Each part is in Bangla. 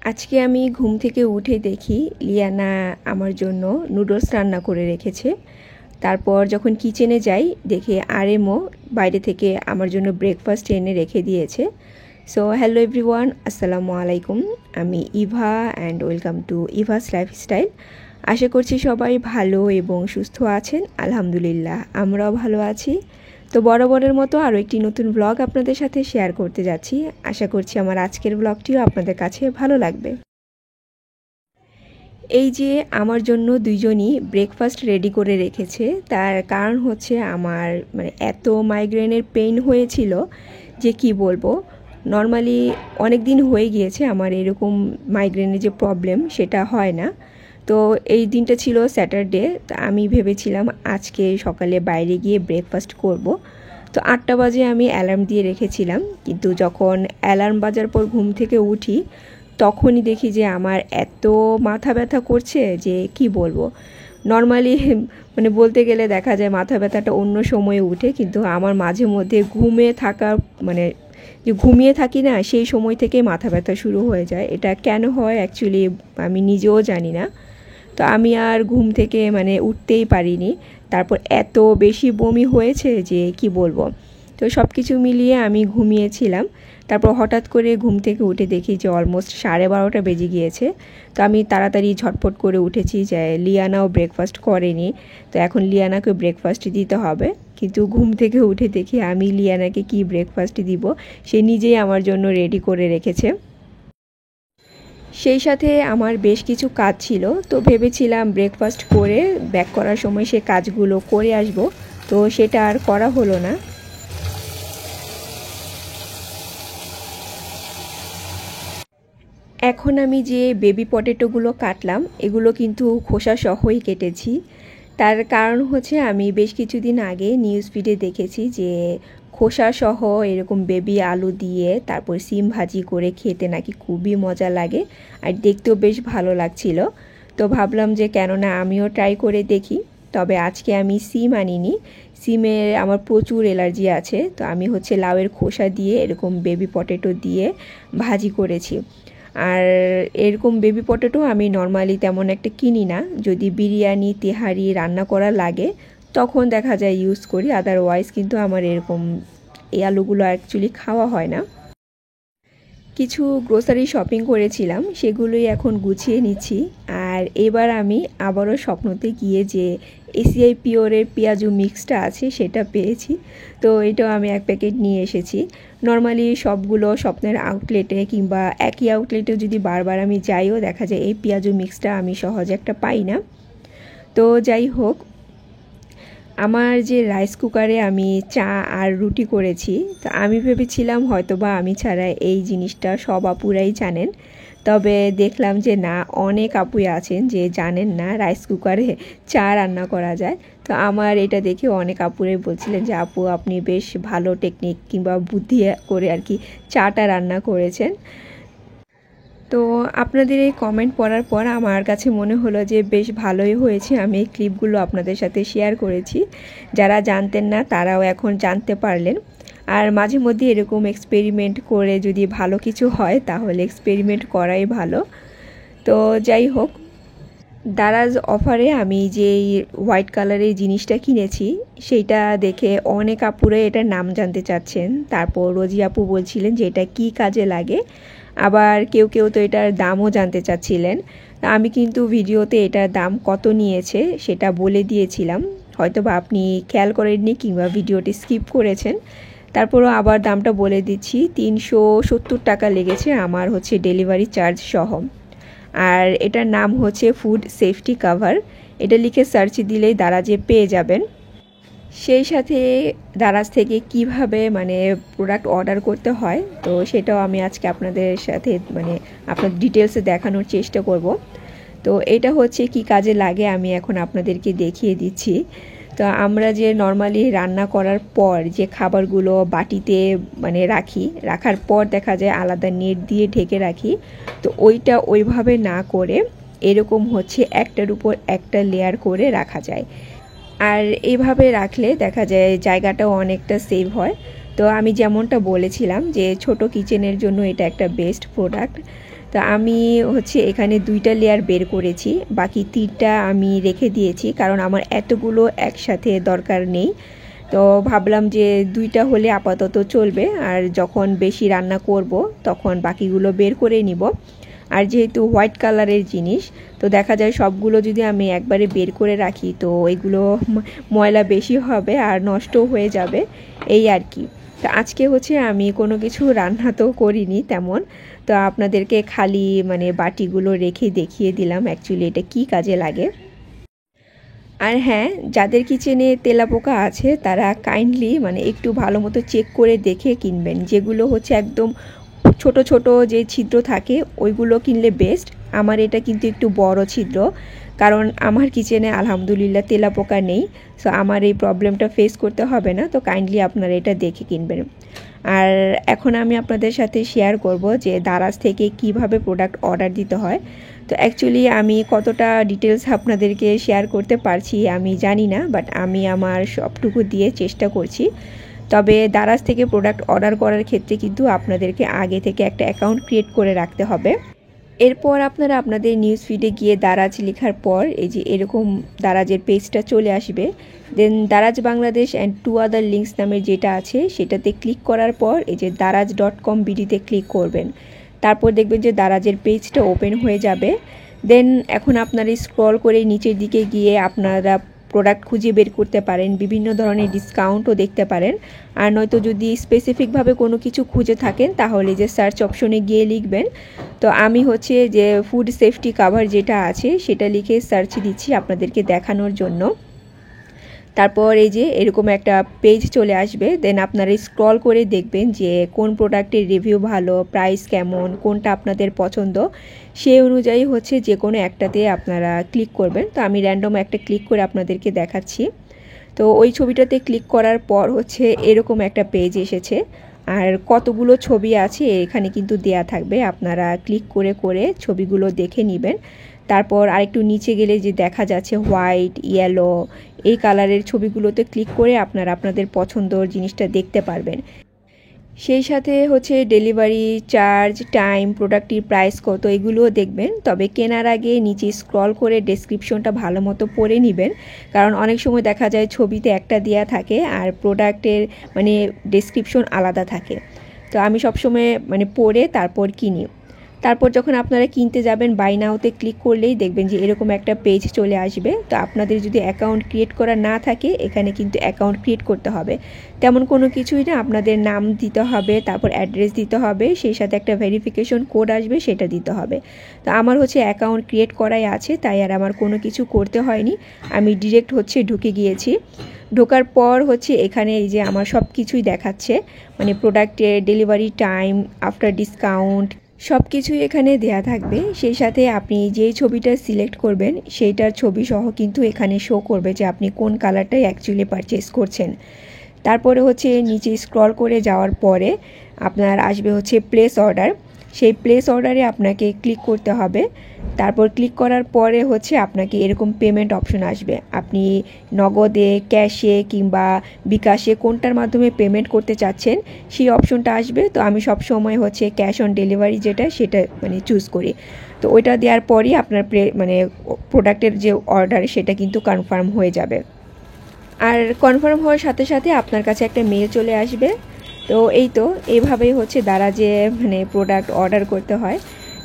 আজকে আমি ঘুম থেকে উঠে দেখি লিয়ানা আমার জন্য নুডলস রান্না করে রেখেছে। তারপর যখন কিচেনে যাই দেখি আরএমও বাইরে থেকে আমার জন্য ব্রেকফাস্ট এনে রেখে দিয়েছে। সো হ্যালো এভরিওয়ান, আসসালামু আলাইকুম। আমি Eva and welcome to Eva's lifestyle. আশা করছি সবাই ভালো এবং সুস্থ আছেন। আলহামদুলিল্লাহ আমরাও ভালো আছি। তো বরাবরের মতো আরও একটি নতুন ব্লগ আপনাদের সাথে শেয়ার করতে যাচ্ছি। আশা করছি আমার আজকের ব্লগটিও আপনাদের কাছে ভালো লাগবে। এই যে আমার জন্য দুইজনই ব্রেকফাস্ট রেডি করে রেখেছে, তার কারণ হচ্ছে আমার এত মাইগ্রেনের পেইন হয়েছিল যে কি বলবো। নর্মালি অনেক দিন হয়ে গিয়েছে আমার এরকম মাইগ্রেনের যে প্রবলেম সেটা হয় না। তো এই দিনটা ছিল স্যাটারডে। তো আমি ভেবেছিলাম আজকে সকালে বাইরে গিয়ে ব্রেকফাস্ট করব। তো 8টা বাজে আমি অ্যালার্ম দিয়ে রেখেছিলাম, কিন্তু যখন অ্যালার্ম বাজার পর ঘুম থেকে উঠি তখনই দেখি যে আমার এত মাথা ব্যথা করছে যে কি বলবো। নর্মালি বলতে গেলে দেখা যায় মাথা ব্যথাটা অন্য সময়ে উঠে, কিন্তু আমার মাঝে মধ্যে যে ঘুমিয়ে থাকি না সেই সময় থেকে মাথা ব্যথা শুরু হয়ে যায়। এটা কেন হয় অ্যাকচুয়ালি আমি নিজেও জানি না। তো আমি আর ঘুম থেকে উঠতেই পারিনি। তারপর এত বেশি বমি হয়েছে যে কি বলবো। তো সব কিছু মিলিয়ে আমি ঘুমিয়েছিলাম। তারপর হঠাৎ করে ঘুম থেকে উঠে দেখি যে অলমোস্ট 12:30 বেজে গিয়েছে। তো আমি তাড়াতাড়ি ঝটপট করে উঠেছি যে লিয়ানাও ব্রেকফাস্ট করেনি, তো এখন লিয়ানাকে ব্রেকফাস্ট দিতে হবে। কিন্তু ঘুম থেকে উঠে দেখি আমি লিয়ানাকে কি ব্রেকফাস্ট দিব সে নিজেই আমার জন্য রেডি করে রেখেছে। সেই সাথে আমার বেশ কিছু কাজ ছিল, তো ভেবেছিলাম ব্রেকফাস্ট করে ব্যাক করার সময় সে কাজগুলো করে আসব, তো সেটা আর করা হলো না। এখন আমি যে বেবি পটেটোগুলো কাটলাম এগুলো কিন্তু খোসা সহই কেটেছি। তার কারণ হচ্ছে আমি বেশ কিছুদিন আগে নিউজ ফিডে দেখেছি যে খোসা সহ এরকম বেবি আলু দিয়ে তারপর সিম ভাজি করে খেতে নাকি খুবই মজা লাগে আর দেখতেও বেশ ভালো লাগছিল। তো ভাবলাম যে কেননা আমিও ট্রাই করে দেখি। তবে আজকে আমি সিম আনিনি, সিমের আমার প্রচুর অ্যালার্জি আছে। তো আমি লাউয়ের খোসা দিয়ে এরকম বেবি পটেটো দিয়ে ভাজি করেছি। আর এরকম বেবি পটেটো আমি নর্মালি তেমন একটা কিনি না, যদি বিরিয়ানি তেহারি রান্না করা লাগে তখন দেখা যায় ইউজ করি, আদারওয়াইজ কিন্তু আমার এরকম এই আলুগুলো অ্যাকচুয়ালি খাওয়া হয় না। কিছু গ্রোসারি শপিং করেছিলাম, সেগুলোই এখন গুছিয়ে নিচ্ছি। আর এবার আমি আবারও স্বপ্নতে গিয়ে যে এসিআই পিওরের পেঁয়াজু মিক্সটা আছে সেটা পেয়েছি। তো এটাও আমি এক প্যাকেট নিয়ে এসেছি। নর্মালি সবগুলো স্বপ্নের আউটলেটে কিংবা একই আউটলেটে যদি বারবার আমি যাইও দেখা যায় এই পেঁয়াজু মিক্সটা আমি সহজে একটা পাই না। তো যাই হোক, আমার যে রাইস কুকারে আমি চা আর রুটি করেছি, তো আমি ভেবেছিলাম হয়তোবা আমি ছাড়া এই জিনিসটা সব আপুরাই জানেন। তবে দেখলাম যে না, অনেক আপুই আছেন যে জানেন না রাইস কুকারে চা রান্না করা যায়। তো আমার এটা দেখে অনেক আপুরাই বলছিলেন যে আপু আপনি বেশ ভালো টেকনিক কিংবা বুদ্ধি করে আর কি চাটা রান্না করেছেন। তো আপনাদের এই কমেন্ট পড়ার পর আমার কাছে মনে হলো যে বেশ ভালোই হয়েছে আমি এই ক্লিপগুলো আপনাদের সাথে শেয়ার করেছি। যারা জানতেন না তারাও এখন জানতে পারলেন। আর মাঝে মধ্যে এরকম এক্সপেরিমেন্ট করে যদি ভালো কিছু হয় তাহলে এক্সপেরিমেন্ট করাই ভালো। তো যাই হোক, দারাজ অফারে আমি যে হোয়াইট কালারের জিনিসটা কিনেছি সেইটা দেখে অনেক আপুরে এটার নাম জানতে চাচ্ছেন। তারপর রোজি আপু বলছিলেন যে এটা কী কাজে লাগে, আবার কেউ কেউ তো এটার দামও জানতে চাচ্ছিলেন। আমি কিন্তু ভিডিওতে এটার দাম কত নিয়েছে সেটা বলে দিয়েছিলাম, হয়তো বা আপনি খেয়াল করেননি কিংবা ভিডিওটি স্কিপ করেছেন। তারপরও আবার দামটা বলে দিচ্ছি, 370 টাকা লেগেছে আমার ডেলিভারি চার্জ সহ। আর এটার নাম ফুড সেফটি কাভার। এটা লিখে সার্চ দিলেই দারাজে পেয়ে যাবেন। সেই সাথে দারাজ থেকে কিভাবে প্রোডাক্ট অর্ডার করতে হয় তো সেটাও আমি আজকে আপনাদের সাথে আপনার ডিটেলসে দেখানোর চেষ্টা করব। তো এটা কি কাজে লাগে আমি এখন আপনাদেরকে দেখিয়ে দিচ্ছি। তো আমরা যে নর্মালি রান্না করার পর যে খাবারগুলো বাটিতে রাখার পর দেখা যায় আলাদা নেট দিয়ে ঢেকে রাখি, তো ওইটা ওইভাবে না করে এরকম একটার উপর একটা লেয়ার করে রাখা যায়। আর এইভাবে রাখলে দেখা যায় জায়গাটাও অনেকটা সেভ হয়। তো আমি যেমনটা বলেছিলাম যে ছোট কিচেনের জন্য এটা একটা বেস্ট প্রোডাক্ট। তো তো আমি হচ্ছে এখানে 2টা লেয়ার বের করেছি, বাকি 3টা আমি রেখে দিয়েছি কারণ আমার এতগুলো একসাথে দরকার নেই। তো ভাবলাম যে 2টা হলে আপাতত চলবে, আর যখন বেশি রান্না করব তখন বাকিগুলো বের করে নিব। আর যেহেতু হোয়াইট কালারের জিনিস, তো দেখা যায় সবগুলো যদি আমি একবারে বের করে রাখি তো এগুলো ময়লা বেশি হবে আর নষ্টও হয়ে যাবে, এই আর কি। তো আজকে হচ্ছে আমি কোনো কিছু রান্না তো করিনি তেমন, তো আপনাদেরকে খালি বাটিগুলো রেখে দেখিয়ে দিলাম অ্যাকচুয়ালি এটা কি কাজে লাগে। আর হ্যাঁ, যাদের কিচেনে তেলাপোকা আছে তারা কাইন্ডলি একটু ভালো মতো চেক করে দেখে কিনবেন। যেগুলো হচ্ছে একদম ছোট ছোট যে ছিদ্র থাকে ওইগুলো কিনলে বেস্ট। আমার এটা কিন্তু একটু বড় ছিদ্র, কারণ আমার কিচেনে আলহামদুলিল্লাহ তেলাপোকা নেই, সো আমার এই প্রবলেমটা ফেস করতে হবে না। তো কাইন্ডলি আপনারা এটা দেখে কিনবেন। আর এখন আমি আপনাদের সাথে শেয়ার করব যে দারাজ থেকে কিভাবে প্রোডাক্ট অর্ডার দিতে হয়। তো অ্যাকচুয়ালি আমি কতটা ডিটেলস আপনাদেরকে শেয়ার করতে পারছি আমি জানি না, বাট আমি আমার সবটুকু দিয়ে চেষ্টা করছি। তবে দারাজ থেকে প্রোডাক্ট অর্ডার করার ক্ষেত্রে কিন্তু আপনাদেরকে আগে থেকে একটা অ্যাকাউন্ট ক্রিয়েট করে রাখতে হবে। এরপর আপনারা আপনাদের নিউজ ফিডে গিয়ে দারাজ লেখার পর এই যে এরকম দারাজের পেজটা চলে আসবে। Then Daraz Bangladesh and 2 other links নামের যেটা আছে সেটাতে ক্লিক করার পর এই যে daraz.com বিডিতে ক্লিক করবেন। তারপর দেখবেন যে দারাজের পেজটা ওপেন হয়ে যাবে। দেন এখন আপনারা স্ক্রল করে নিচের দিকে গিয়ে আপনারা প্রোডাক্ট খুঁজে বের করতে পারেন, বিভিন্ন ধরনের ডিসকাউন্টও দেখতে পারেন। আর নয়তো যদি স্পেসিফিকভাবে কোনো কিছু খুঁজে থাকেন তাহলে যে সার্চ অপশনে গিয়ে লিখবেন। তো আমি হচ্ছে যে ফুড সেফটি কাভার যেটা আছে সেটা লিখে সার্চ দিচ্ছি আপনাদেরকে দেখানোর জন্য। তারপর এই যে এরকম একটা পেজ চলে আসবে। দেন আপনারা স্ক্রল করে দেখবেন যে কোন প্রোডাক্টের রিভিউ ভালো, প্রাইস কেমন, কোনটা আপনাদের পছন্দ, সেই অনুযায়ী হচ্ছে যে কোনো একটাতে আপনারা ক্লিক করবেন। তো আমি র্যান্ডম একটা ক্লিক করে আপনাদেরকে দেখাচ্ছি। তো ওই ছবিটাতে ক্লিক করার পর হচ্ছে এরকম একটা পেজ এসেছে, আর কতগুলো ছবি আছে এখানে কিন্তু দেয়া থাকবে, আপনারা ক্লিক করে করে ছবিগুলো দেখে নেবেন। তারপর আরেকটু নিচে গেলে যে দেখা যাচ্ছে হোয়াইট, ইয়েলো, এই কালারের ছবিগুলোতে ক্লিক করে আপনারা আপনাদের পছন্দর জিনিসটা দেখতে পারবেন। সেই সাথে হচ্ছে ডেলিভারি চার্জ, টাইম, প্রোডাক্টটির প্রাইস কত, এগুলোও দেখবেন। তবে কেনার আগে নিচে স্ক্রল করে ডেসক্রিপশনটা ভালো মতো পড়ে নেবেন, কারণ অনেক সময় দেখা যায় ছবিতে একটা দেয়া থাকে আর প্রোডাক্টের ডেসক্রিপশন আলাদা থাকে। তো আমি সবসময় পড়ে তারপর কিনি। তারপর যখন আপনারা কিনতে যাবেন বাই নাওতে ক্লিক করলেই দেখবেন যে এরকম একটা পেজ চলে আসবে। তো আপনাদের যদি অ্যাকাউন্ট ক্রিয়েট করা না থাকে এখানে কিন্তু অ্যাকাউন্ট ক্রিয়েট করতে হবে। তেমন কোনো কিছুই না, আপনাদের নাম দিতে হবে, তারপর অ্যাড্রেস দিতে হবে, সেই সাথে একটা ভেরিফিকেশন কোড আসবে সেটা দিতে হবে। তো আমার হচ্ছে অ্যাকাউন্ট ক্রিয়েট করাই আছে, তাই আর আমার কোনো কিছু করতে হয়নি, আমি ডিরেক্ট হচ্ছে ঢুকে গিয়েছি। ঢোকার পর হচ্ছে এখানে এই যে আমার সব কিছুই দেখাচ্ছে, প্রোডাক্টের ডেলিভারি টাইম, আফটার ডিসকাউন্ট, সব কিছুই এখানে দেয়া থাকবে। সেই সাথে আপনি যেই ছবিটা সিলেক্ট করবেন সেইটার ছবি সহ কিন্তু এখানে শো করবে যে আপনি কোন কালারটাই অ্যাকচুয়ালি পারচেস করছেন। তারপরে হচ্ছে নিচে স্ক্রল করে যাওয়ার পরে আপনার আসবে হচ্ছে প্লেস অর্ডার। সেই প্লেস অর্ডারে আপনাকে ক্লিক করতে হবে। তারপর ক্লিক করার পরে হচ্ছে আপনাকে এরকম পেমেন্ট অপশন আসবে, আপনি নগদে, ক্যাশে কিংবা বিকাশে কোনটার মাধ্যমে পেমেন্ট করতে চাচ্ছেন সেই অপশনটা আসবে। তো আমি সব সময় হচ্ছে ক্যাশ অন ডেলিভারি যেটা সেটা চুজ করি। তো ওইটা দেওয়ার পরই আপনার প্রোডাক্টের যে অর্ডার সেটা কিন্তু কনফার্ম হয়ে যাবে। আর কনফার্ম হওয়ার সাথে সাথে আপনার কাছে একটা মেল চলে আসবে। তো এই তো এইভাবেই হচ্ছে দারাজে প্রোডাক্ট অর্ডার করতে হয়।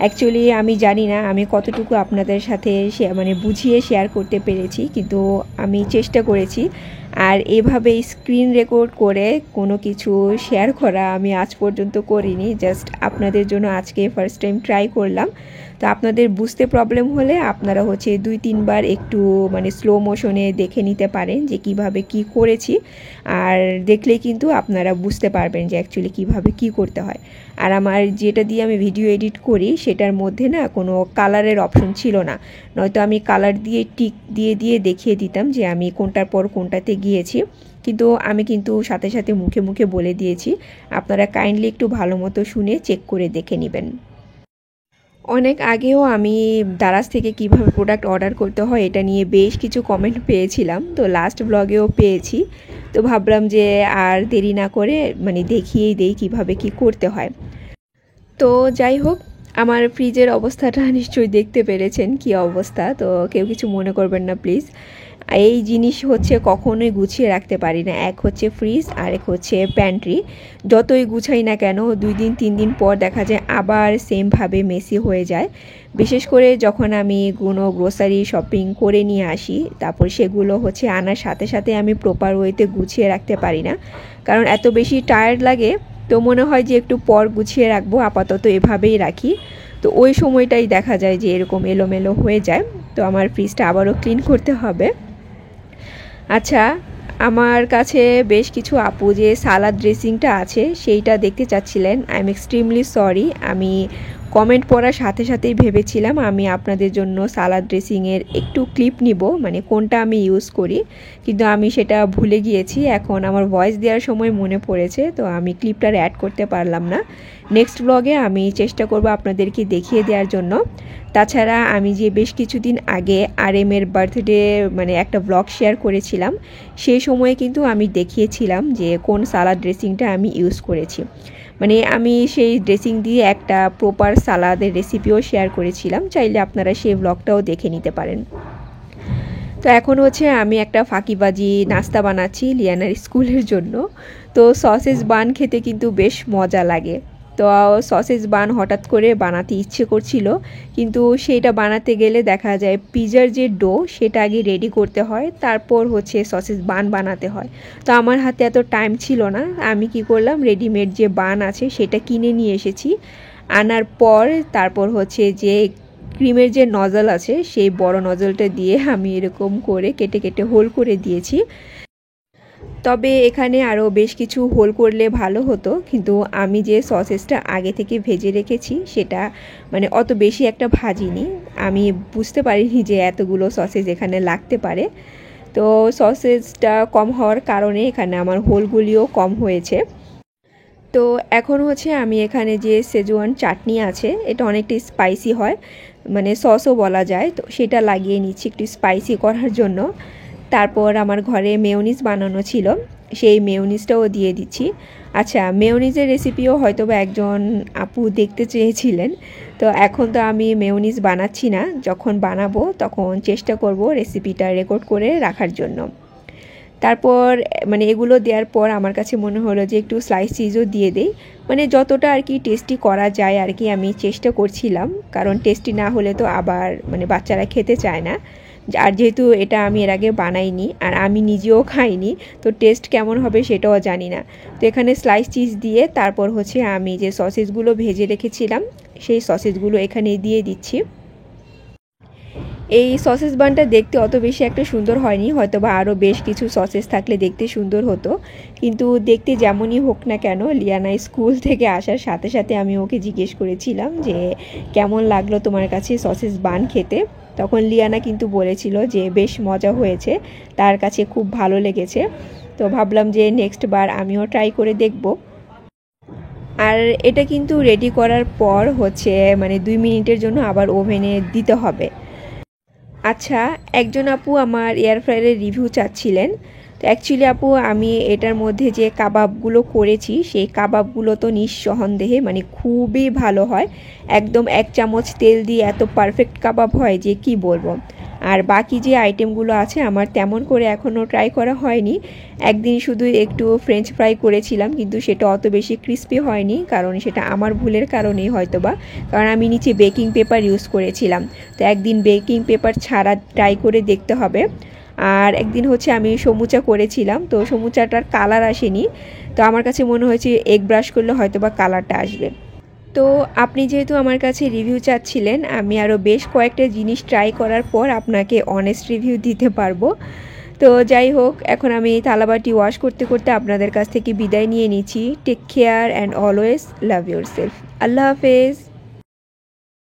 অ্যাকচুয়ালি আমি জানি না আমি কতটুকু আপনাদের সাথে বুঝিয়ে শেয়ার করতে পেরেছি, কিন্তু আমি চেষ্টা করেছি। আর এভাবে স্ক্রিন রেকর্ড করে কোনো কিছু শেয়ার করা আমি আজ পর্যন্ত করিনি, জাস্ট আপনাদের জন্য আজকে ফার্স্ট টাইম ট্রাই করলাম। তো আপনাদের বুঝতে প্রবলেম হলে আপনারা হচ্ছে 2-3 বার একটু স্লো মোশনে দেখে নিতে পারেন যে কিভাবে কি করেছি, আর দেখলে কিন্তু আপনারা বুঝতে পারবেন যে অ্যাকচুয়ালি কিভাবে কি করতে হয়। আর আমার যেটা দিয়ে আমি ভিডিও এডিট করি সেটার মধ্যে না কোনো কালারের অপশন ছিল না, নয়তো আমি কালার দিয়ে টিক দিয়ে দিয়ে দেখিয়ে দিতাম যে আমি কোনটার পর কোনটাতে গিয়েছি, কিন্তু আমি সাথে সাথে মুখে মুখে বলে দিয়েছি। আপনারা কাইন্ডলি একটু ভালো মতো শুনে চেক করে দেখে নেবেন। অনেক আগেও আমি দারাজ থেকে কিভাবে প্রোডাক্ট অর্ডার করতে হয় এটা নিয়ে বেশ কিছু কমেন্ট পেয়েছিলাম, তো লাস্ট ব্লগেও পেয়েছি। তো ভাবলাম যে আর দেরি না করে দেখিয়েই দেই কিভাবে কি করতে হয়। তো যাই হোক, আমার ফ্রিজের অবস্থাটা নিশ্চয়ই দেখতে পেরেছেন কি অবস্থা, তো কেউ কিছু মনে করবেন না প্লিজ। এই জিনিস হচ্ছে কখনোই গুছিয়ে রাখতে পারি না, এক হচ্ছে ফ্রিজ আর এক হচ্ছে প্যান্ট্রি। যতই গুছাই না কেন 2 দিন 3 দিন পর দেখা যায় আবার সেমভাবে মেসি হয়ে যায়। বিশেষ করে যখন আমি কোনো গ্রোসারি শপিং করে নিয়ে আসি, তারপর সেগুলো হচ্ছে আনার সাথে সাথে আমি প্রপার ওয়েতে গুছিয়ে রাখতে পারি না, কারণ এত বেশি টায়ার্ড লাগে। তো মনে হয় যে একটু পর গুছিয়ে রাখবো, আপাতত এভাবেই রাখি। তো ওই সময়টাই দেখা যায় যে এরকম এলোমেলো হয়ে যায়। তো আমার ফ্রিজটা আবারও ক্লিন করতে হবে। আচ্ছা, আমার কাছে বেশ কিছু আপু যে সালাদ ড্রেসিংটা আছে সেইটা দেখতে চাচ্ছিলেন। আই এম এক্সট্রিমলি সরি, আমি কমেন্ট পড়ার সাথে সাথেই ভেবেছিলাম আমি আপনাদের জন্য সালাদ ড্রেসিংয়ের একটু ক্লিপ নিব, মানে কোনটা আমি ইউজ করি, কিন্তু আমি সেটা ভুলে গিয়েছি। এখন আমার ভয়েস দেওয়ার সময় মনে পড়েছে, তো আমি ক্লিপটার অ্যাড করতে পারলাম না। নেক্সট ব্লগে আমি চেষ্টা করব আপনাদেরকে দেখিয়ে দেওয়ার জন্য। তাছাড়া আমি যে বেশ কিছুদিন আগে RM এর বার্থডে মানে একটা ব্লগ শেয়ার করেছিলাম, সেই সময়ে কিন্তু আমি দেখিয়েছিলাম যে কোন সালাদ ড্রেসিংটা আমি ইউজ করেছি। মানে আমি সেই ড্রেসিং দিয়ে একটা প্রপার সালাদের রেসিপিও শেয়ার করেছিলাম, চাইলে আপনারা সেই ব্লগটাও দেখে নিতে পারেন। তো এখন হচ্ছে আমি একটা ফাঁকিবাজি নাস্তা বানাচ্ছি লিয়ানার স্কুলের জন্য। তো সসেজ বান খেতে কিন্তু বেশ মজা লাগে। তো সসেজ বান হঠাৎ করে বানাতে ইচ্ছে করছিল, কিন্তু সেইটা বানাতে গেলে দেখা যায় পিজার যে ডো সেটা আগে রেডি করতে হয়, তারপর হচ্ছে সসেজ বান বানাতে হয়। তো আমার হাতে এত টাইম ছিল না, আমি কি করলাম রেডিমেড যে বান আছে সেটা কিনে নিয়ে এসেছি। আনার পর তারপর হচ্ছে যে ক্রিমের যে নজল আছে সেই বড় নজলটা দিয়ে আমি এরকম করে কেটে কেটে হোল করে দিয়েছি। তবে এখানে আরও বেশ কিছু হোল করলে ভালো হতো, কিন্তু আমি যে সসেসটা আগে থেকে ভেজে রেখেছি সেটা মানে অত বেশি একটা ভাজিনি, আমি বুঝতে পারিনি যে এতগুলো সসেস এখানে লাগতে পারে। তো সসেসটা কম হওয়ার কারণে এখানে আমার হোলগুলিও কম হয়েছে। তো এখন হচ্ছে আমি এখানে যে সেজওয়ান চাটনি আছে এটা অনেকটা স্পাইসি হয়, মানে সসও বলা যায়, তো সেটা লাগিয়ে নিচ্ছি একটু স্পাইসি করার জন্য। তারপর আমার ঘরে মেয়োনিজ বানানো ছিল, সেই মেয়োনিজটাও দিয়ে দিচ্ছি। আচ্ছা, মেয়োনিজের রেসিপিও হয়তো বা একজন আপু দেখতে চেয়েছিলেন, তো এখন তো আমি মেয়োনিজ বানাচ্ছি না, যখন বানাবো তখন চেষ্টা করব রেসিপিটা রেকর্ড করে রাখার জন্য। তারপর মানে এগুলো দেওয়ার পর আমার কাছে মনে হলো যে একটু স্লাইস চিজও দিয়ে দেই, মানে যতটা আর কি টেস্টি করা যায় আর কি আমি চেষ্টা করছিলাম, কারণ টেস্টি না হলে তো আবার মানে বাচ্চারা খেতে চায় না। আর যেহেতু এটা আমি এর আগে বানাইনি আর আমি নিজেও খাইনি, তো টেস্ট কেমন হবে সেটাও জানি না। তো এখানে স্লাইস চিজ দিয়ে তারপর হচ্ছে আমি যে সসেসগুলো ভেজে রেখেছিলাম সেই সসেসগুলো এখানে দিয়ে দিচ্ছি। এই সসেস বানটা দেখতে অত বেশি একটা সুন্দর হয়নি, হয়তো বা আরও বেশ কিছু সসেস থাকলে দেখতে সুন্দর হতো, কিন্তু দেখতে যেমনই হোক না কেন লিয়ানা স্কুল থেকে আসার সাথে সাথে আমি ওকে জিজ্ঞেস করেছিলাম যে কেমন লাগলো তোমার কাছে সসেস বান খেতে। তখন লিয়ানা কিন্তু বলেছিল যে বেশ মজা হয়েছে, তার কাছে খুব ভালো লেগেছে। তো ভাবলাম যে নেক্সট বার আমিও ট্রাই করে দেখব। আর এটা কিন্তু রেডি করার পর হচ্ছে মানে 2 মিনিটের জন্য আবার ওভেনে দিতে হবে। আচ্ছা, একজন আপু আমার এয়ার ফ্রায়ারের রিভিউ চাচ্ছিলেন। তো অ্যাকচুয়ালি আপু আমি এটার মধ্যে যে কাবাবগুলো করেছি সেই কাবাবগুলো তো নিঃসন্দেহে মানে খুবই ভালো হয়, একদম 1 চামচ তেল দিয়ে এত পারফেক্ট কাবাব হয় যে কি বলবো। আর বাকি যে আইটেমগুলো আছে আমার তেমন করে এখনও ট্রাই করা হয়নি। একদিন শুধু একটু ফ্রেঞ্চ ফ্রাই করেছিলাম, কিন্তু সেটা অত বেশি ক্রিস্পি হয়নি, কারণ সেটা আমার ভুলের কারণেই হয়তো বা, কারণ আমি নিচে বেকিং পেপার ইউজ করেছিলাম। তো একদিন বেকিং পেপার ছাড়া ট্রাই করে দেখতে হবে। আর একদিন হচ্ছে আমি সমুচা করেছিলাম, তো সমুচাটার কালার আসেনি, তো আমার কাছে মনে হয়েছে এগ ব্রাশ করলে হয়তো বা কালারটা আসবে। তো আপনি যেহেতু আমার কাছে রিভিউ চাচ্ছিলেন, আমি আরও বেশ কয়েকটা জিনিস ট্রাই করার পর আপনাকে অনেস্ট রিভিউ দিতে পারবো। তো যাই হোক, এখন আমি থালাবাটি ওয়াশ করতে করতে আপনাদের কাছ থেকে বিদায় নিয়ে নিচ্ছি। Take care and always love yourself. আল্লাহ হাফেজ।